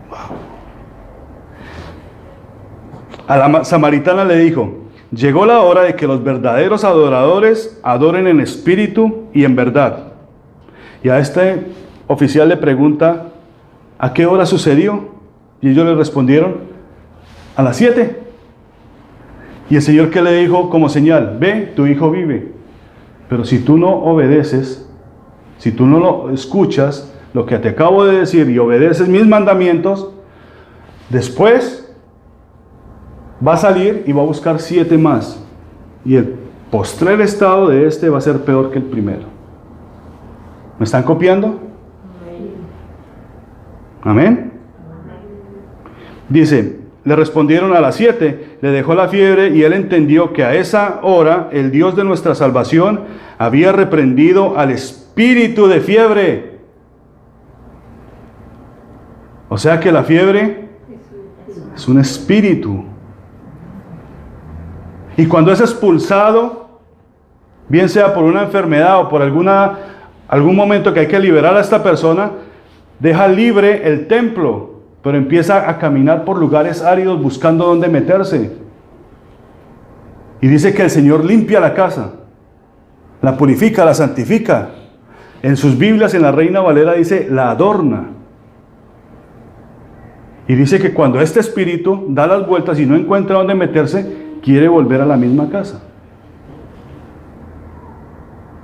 Speaker 2: Wow. A la samaritana le dijo, llegó la hora de que los verdaderos adoradores adoren en espíritu y en verdad. Y a este oficial le pregunta, ¿a qué hora sucedió? Y ellos le respondieron, a las 7. Y el Señor, ¿qué le dijo como señal? Ve, tu hijo vive. Pero si tú no obedeces, si tú no lo escuchas, lo que te acabo de decir, y obedeces mis mandamientos, después va a salir y va a buscar 7 más. Y el postrer estado de este va a ser peor que el primero. ¿Me están copiando? Amén. Dice, le respondieron a las 7, le dejó la fiebre y él entendió que a esa hora el Dios de nuestra salvación había reprendido al espíritu de fiebre. O sea que la fiebre es un espíritu. Y cuando es expulsado, bien sea por una enfermedad o por algún momento que hay que liberar a esta persona, deja libre el templo, pero empieza a caminar por lugares áridos buscando dónde meterse. Y dice que el Señor limpia la casa, la purifica, la santifica. En sus Biblias, en la Reina Valera dice, la adorna. Y dice que cuando este espíritu da las vueltas y no encuentra dónde meterse, quiere volver a la misma casa.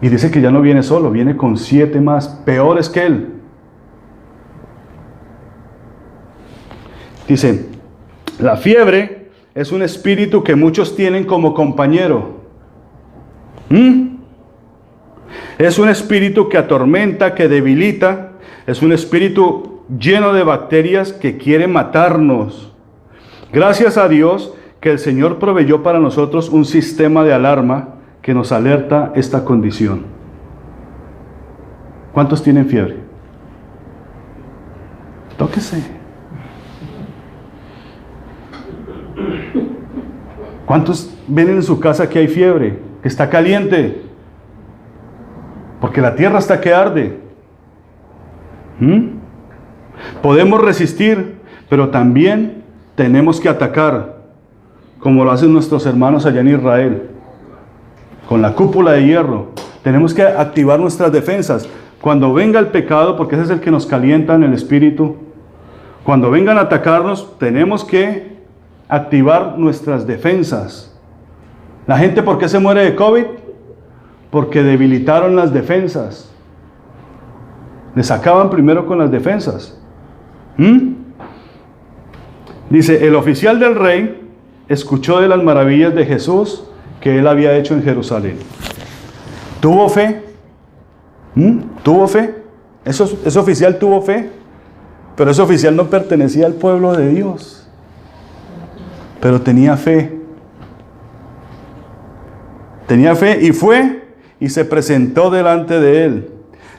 Speaker 2: Y dice que ya no viene solo, viene con 7 más, peores que él. Dice, la fiebre es un espíritu que muchos tienen como compañero. Es un espíritu que atormenta, que debilita. Es un espíritu lleno de bacterias que quiere matarnos. Gracias a Dios que el Señor proveyó para nosotros un sistema de alarma que nos alerta esta condición. ¿Cuántos tienen fiebre? Tóquese. ¿Cuántos ven en su casa que hay fiebre, que está caliente? Porque la tierra está que arde. Podemos resistir, pero también tenemos que atacar, como lo hacen nuestros hermanos allá en Israel, con la cúpula de hierro. Tenemos que activar nuestras defensas. Cuando venga el pecado, porque ese es el que nos calienta en el espíritu, cuando vengan a atacarnos, tenemos que activar nuestras defensas. ¿La gente por qué se muere de COVID? Porque debilitaron las defensas. Les acaban primero con las defensas. Dice, el oficial del rey escuchó de las maravillas de Jesús que él había hecho en Jerusalén. ¿Tuvo fe? ¿Tuvo fe? Ese oficial tuvo fe, pero ese oficial no pertenecía al pueblo de Dios, pero tenía fe. Tenía fe y fue y se presentó delante de él.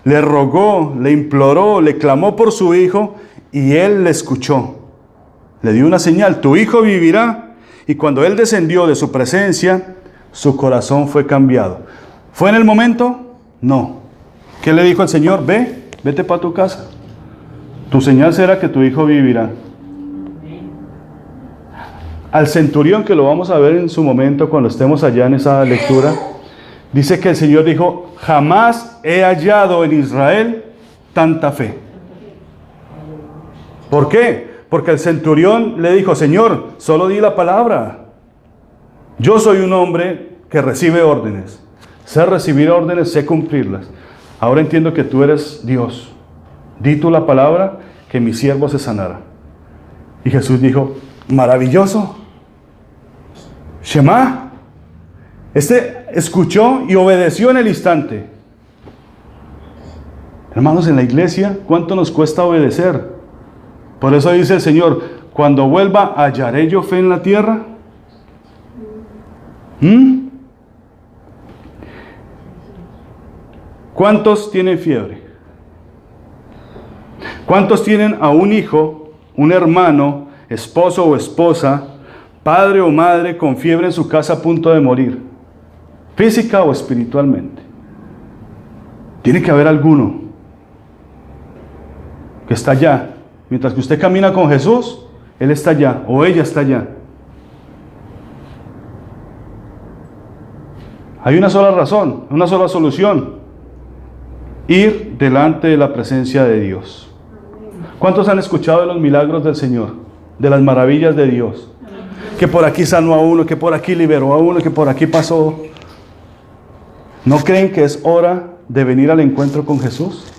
Speaker 2: Le rogó, le imploró, le clamó por su hijo y él le escuchó. Le dio una señal, tu hijo vivirá. Y cuando él descendió de su presencia, su corazón fue cambiado. ¿Fue en el momento? No. ¿Qué le dijo el Señor? Vete para tu casa. Tu señal será que tu hijo vivirá. Al centurión, que lo vamos a ver en su momento cuando estemos allá en esa lectura, dice que el Señor dijo: jamás he hallado en Israel tanta fe. ¿Por qué? Porque el centurión le dijo: Señor, solo di la palabra. Yo soy un hombre que recibe órdenes. Sé recibir órdenes, sé cumplirlas. Ahora entiendo que tú eres Dios. Di tú la palabra, que mi siervo se sanará. Y Jesús dijo: maravilloso. Shema. Este escuchó y obedeció en el instante. Hermanos, en la iglesia, ¿cuánto nos cuesta obedecer? Por eso dice el Señor: cuando vuelva, ¿hallaré yo fe en la tierra? ¿Cuántos tienen fiebre? ¿Cuántos tienen a un hijo, un hermano, esposo o esposa, padre o madre con fiebre en su casa a punto de morir? Física o espiritualmente. Tiene que haber alguno que está allá. Mientras que usted camina con Jesús, Él está allá o ella está allá. Hay una sola razón, una sola solución: ir delante de la presencia de Dios. ¿Cuántos han escuchado de los milagros del Señor? De las maravillas de Dios. Que por aquí sanó a uno, que por aquí liberó a uno, que por aquí pasó. ¿No creen que es hora de venir al encuentro con Jesús?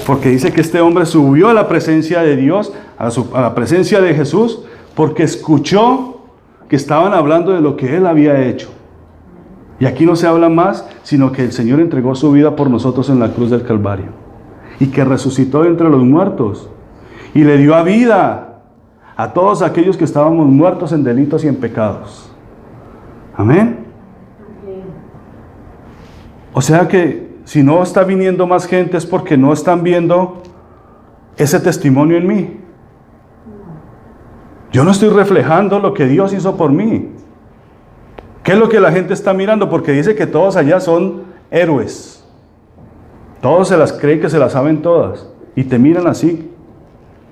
Speaker 2: Porque dice que este hombre subió a la presencia de Dios, a la presencia de Jesús, porque escuchó que estaban hablando de lo que Él había hecho. Y aquí no se habla más, sino que el Señor entregó su vida por nosotros en la cruz del Calvario. Y que resucitó de entre los muertos. Y le dio a vida a todos aquellos que estábamos muertos en delitos y en pecados. Amén. O sea que si no está viniendo más gente es porque no están viendo ese testimonio en mí. Yo no estoy reflejando lo que Dios hizo por mí. ¿Qué es lo que la gente está mirando? Porque dice que todos allá son héroes. Todos se las creen que se las saben todas. Y te miran así.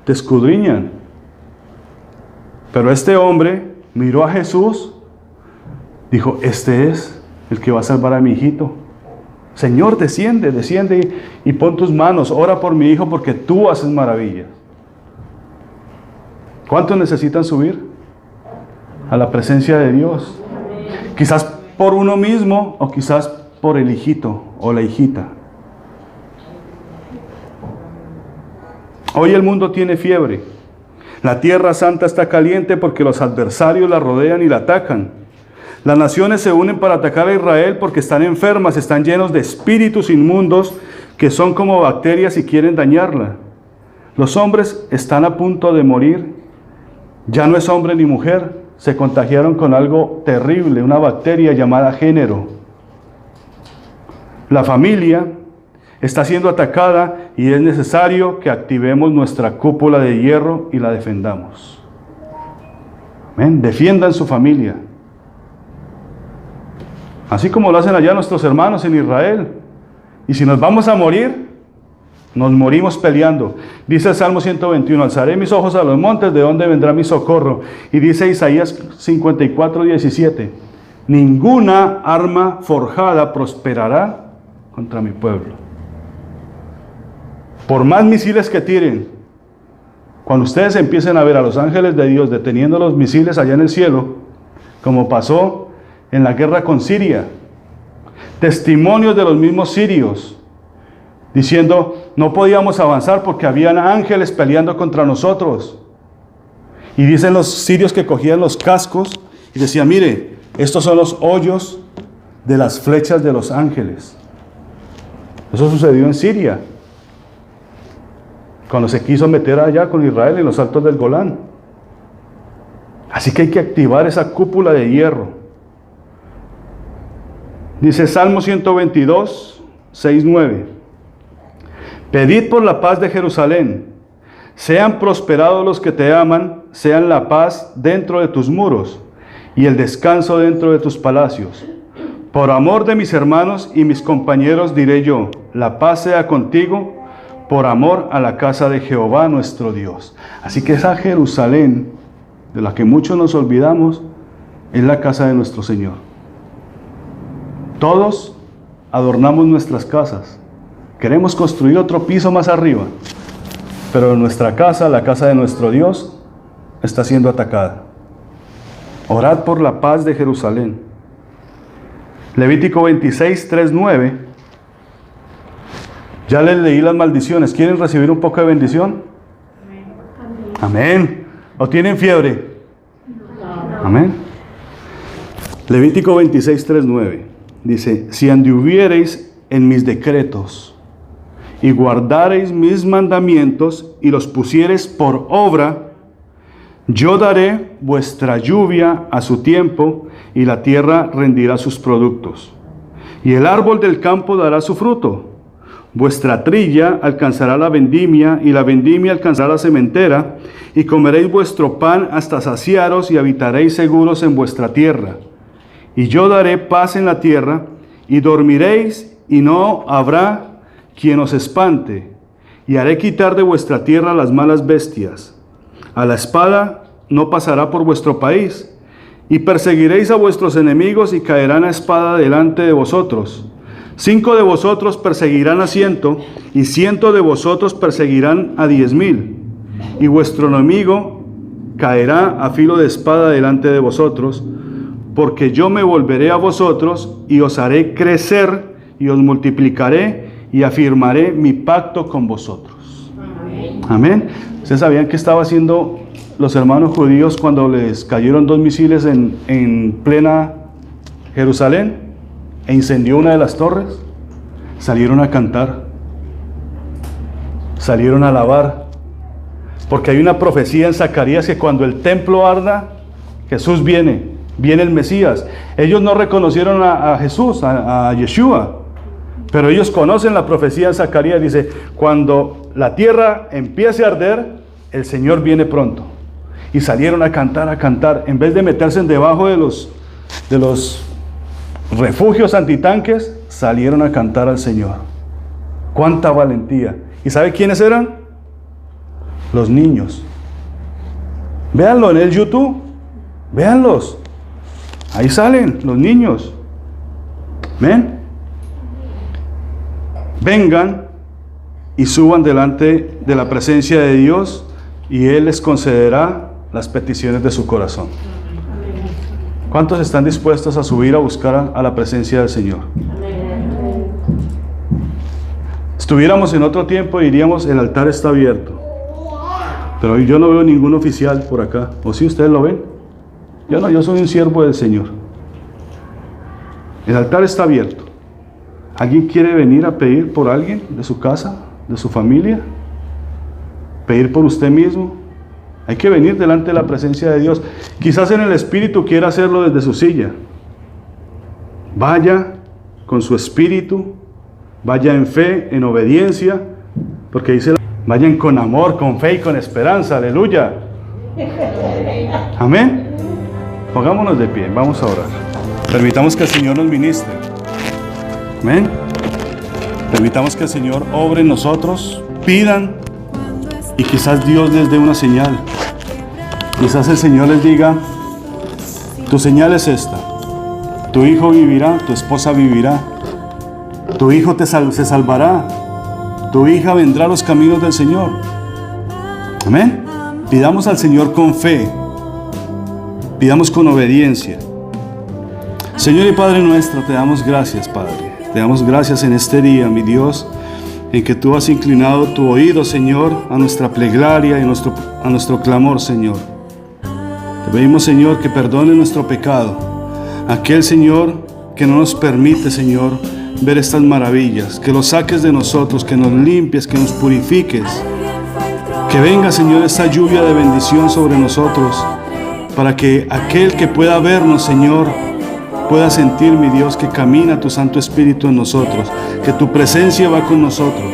Speaker 2: Te escudriñan. Pero este hombre miró a Jesús. Dijo: este es el que va a salvar a mi hijito. Señor, desciende y pon tus manos. Ora por mi hijo porque tú haces maravillas. ¿Cuántos necesitan subir a la presencia de Dios? Quizás por uno mismo o quizás por el hijito o la hijita. Hoy el mundo tiene fiebre. La tierra santa está caliente porque los adversarios la rodean y la atacan. Las naciones se unen para atacar a Israel porque están enfermas, están llenos de espíritus inmundos que son como bacterias y quieren dañarla. Los hombres están a punto de morir. Ya no es hombre ni mujer. Se contagiaron con algo terrible, una bacteria llamada género. La familia está siendo atacada y es necesario que activemos nuestra cúpula de hierro y la defendamos. Amén. Defiendan su familia. Así como lo hacen allá nuestros hermanos en Israel. Y si nos vamos a morir, nos morimos peleando. Dice el Salmo 121, alzaré mis ojos a los montes, ¿de dónde vendrá mi socorro? Y dice Isaías 54:17, ninguna arma forjada prosperará contra mi pueblo. Por más misiles que tiren, cuando ustedes empiecen a ver a los ángeles de Dios deteniendo los misiles allá en el cielo, como pasó en la guerra con Siria, testimonios de los mismos sirios, diciendo, no podíamos avanzar porque habían ángeles peleando contra nosotros. Y dicen los sirios que cogían los cascos y decían, mire, estos son los hoyos de las flechas de los ángeles. Eso sucedió en Siria, cuando se quiso meter allá con Israel en los altos del Golán. Así que hay que activar esa cúpula de hierro. Dice Salmo 122, 6-9. Pedid por la paz de Jerusalén. Sean prosperados los que te aman, sean la paz dentro de tus muros y el descanso dentro de tus palacios. Por amor de mis hermanos y mis compañeros diré yo, la paz sea contigo, por amor a la casa de Jehová nuestro Dios. Así que esa Jerusalén, de la que muchos nos olvidamos, es la casa de nuestro Señor. Todos adornamos nuestras casas. Queremos construir otro piso más arriba, pero nuestra casa, la casa de nuestro Dios, está siendo atacada. Orad por la paz de Jerusalén. Levítico 26, 3, 9. Ya les leí las maldiciones. ¿Quieren recibir un poco de bendición? Amén. ¿O tienen fiebre? Amén. Levítico 26, 3, 9. Dice, si anduviereis en mis decretos y guardareis mis mandamientos y los pusiereis por obra, yo daré vuestra lluvia a su tiempo y la tierra rendirá sus productos. Y el árbol del campo dará su fruto. Vuestra trilla alcanzará la vendimia y la vendimia alcanzará la sementera, y comeréis vuestro pan hasta saciaros y habitaréis seguros en vuestra tierra. Y yo daré paz en la tierra, y dormiréis, y no habrá quien os espante. Y haré quitar de vuestra tierra las malas bestias. A la espada no pasará por vuestro país, y perseguiréis a vuestros enemigos, y caerán a espada delante de vosotros. 5 de vosotros perseguirán a 100, y 100 de vosotros perseguirán a 10,000. Y vuestro enemigo caerá a filo de espada delante de vosotros, porque yo me volveré a vosotros, y os haré crecer, y os multiplicaré, y afirmaré mi pacto con vosotros. Amén. ¿Ustedes sabían qué estaba haciendo los hermanos judíos cuando les cayeron 2 misiles en plena Jerusalén e incendió una de las torres? Salieron a cantar, salieron a alabar, porque hay una profecía en Zacarías que cuando el templo arda, Jesús viene el Mesías. Ellos no reconocieron a Jesús, a Yeshua, pero ellos conocen la profecía en Zacarías. Dice, cuando la tierra empiece a arder, el Señor viene pronto. Y salieron a cantar, en vez de meterse debajo de los refugios antitanques, salieron a cantar al Señor. ¡Cuánta valentía! ¿Y sabe quiénes eran? Los niños. Véanlo en el YouTube, véanlos. Ahí salen los niños. ¿Ven? Vengan y suban delante de la presencia de Dios, y Él les concederá las peticiones de su corazón. ¿Cuántos están dispuestos a subir a buscar a la presencia del Señor? Estuviéramos en otro tiempo y diríamos, el altar está abierto. Pero hoy yo no veo ningún oficial por acá. ¿O sí ustedes lo ven? Yo no, yo soy un siervo del Señor. El altar está abierto. ¿Alguien quiere venir a pedir por alguien de su casa, de su familia? ¿Pedir por usted mismo? Hay que venir delante de la presencia de Dios. Quizás en el espíritu quiera hacerlo desde su silla. Vaya con su espíritu, vaya en fe, en obediencia, porque dice, vayan con amor, con fe y con esperanza. Aleluya. Amén. Pongámonos de pie, vamos a orar. Permitamos que el Señor nos ministre. Amén. Permitamos que el Señor obre en nosotros. Pidan, y quizás Dios les dé una señal. Quizás el Señor les diga, tu señal es esta: tu hijo vivirá, tu esposa vivirá, tu hijo se salvará, tu hija vendrá a los caminos del Señor. Amén. Pidamos al Señor con fe, pidamos con obediencia. Señor y Padre nuestro, te damos gracias, Padre. Te damos gracias en este día, mi Dios, en que tú has inclinado tu oído, Señor, a nuestra plegaria y a nuestro clamor, Señor. Te pedimos, Señor, que perdone nuestro pecado. Aquel, Señor, que no nos permite, Señor, ver estas maravillas. Que lo saques de nosotros, que nos limpies, que nos purifiques. Que venga, Señor, esta lluvia de bendición sobre nosotros, para que aquel que pueda vernos, Señor, pueda sentir, mi Dios, que camina tu Santo Espíritu en nosotros, que tu presencia va con nosotros.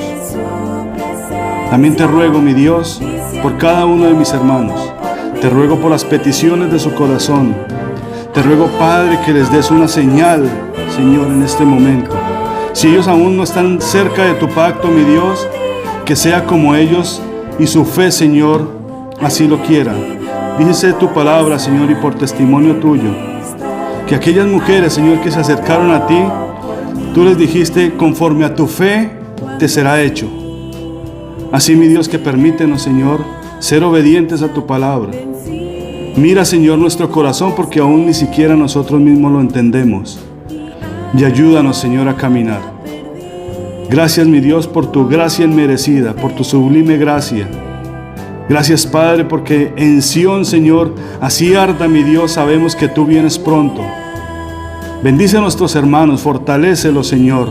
Speaker 2: También te ruego, mi Dios, por cada uno de mis hermanos. Te ruego por las peticiones de su corazón. Te ruego, Padre, que les des una señal, Señor, en este momento. Si ellos aún no están cerca de tu pacto, mi Dios, que sea como ellos y su fe, Señor, así lo quiera. Dice tu palabra, Señor, y por testimonio tuyo, que aquellas mujeres, Señor, que se acercaron a ti, tú les dijiste, conforme a tu fe, te será hecho. Así, mi Dios, que permítenos, Señor, ser obedientes a tu palabra. Mira, Señor, nuestro corazón, porque aún ni siquiera nosotros mismos lo entendemos. Y ayúdanos, Señor, a caminar. Gracias, mi Dios, por tu gracia inmerecida, por tu sublime gracia. Gracias, Padre, porque en Sión, Señor, así arda, mi Dios, sabemos que tú vienes pronto. Bendice a nuestros hermanos, fortalécelos, Señor.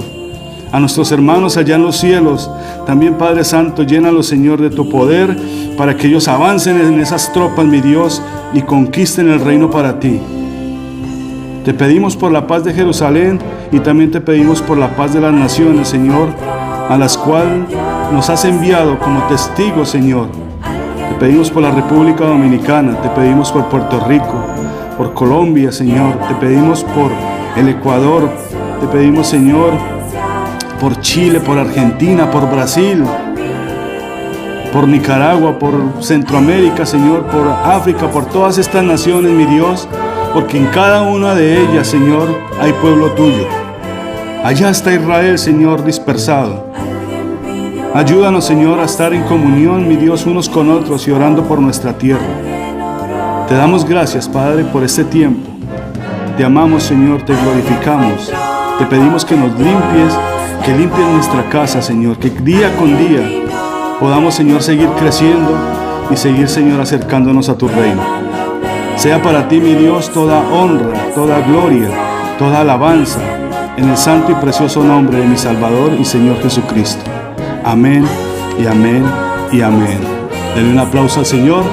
Speaker 2: A nuestros hermanos allá en los cielos, también, Padre Santo, llénalos, Señor, de tu poder, para que ellos avancen en esas tropas, mi Dios, y conquisten el reino para ti. Te pedimos por la paz de Jerusalén y también te pedimos por la paz de las naciones, Señor, a las cuales nos has enviado como testigos, Señor. Te pedimos por la República Dominicana, te pedimos por Puerto Rico, por Colombia, Señor. Te pedimos por el Ecuador, te pedimos, Señor, por Chile, por Argentina, por Brasil, por Nicaragua, por Centroamérica, Señor, por África, por todas estas naciones, mi Dios, porque en cada una de ellas, Señor, hay pueblo tuyo. Allá está Israel, Señor, dispersado. Ayúdanos, Señor, a estar en comunión, mi Dios, unos con otros y orando por nuestra tierra. Te damos gracias, Padre, por este tiempo. Te amamos, Señor, te glorificamos. Te pedimos que nos limpies, que limpies nuestra casa, Señor, que día con día podamos, Señor, seguir creciendo y seguir, Señor, acercándonos a tu reino. Sea para ti, mi Dios, toda honra, toda gloria, toda alabanza, en el santo y precioso nombre de mi Salvador y Señor Jesucristo. Amén y amén y amén. Denle un aplauso al Señor.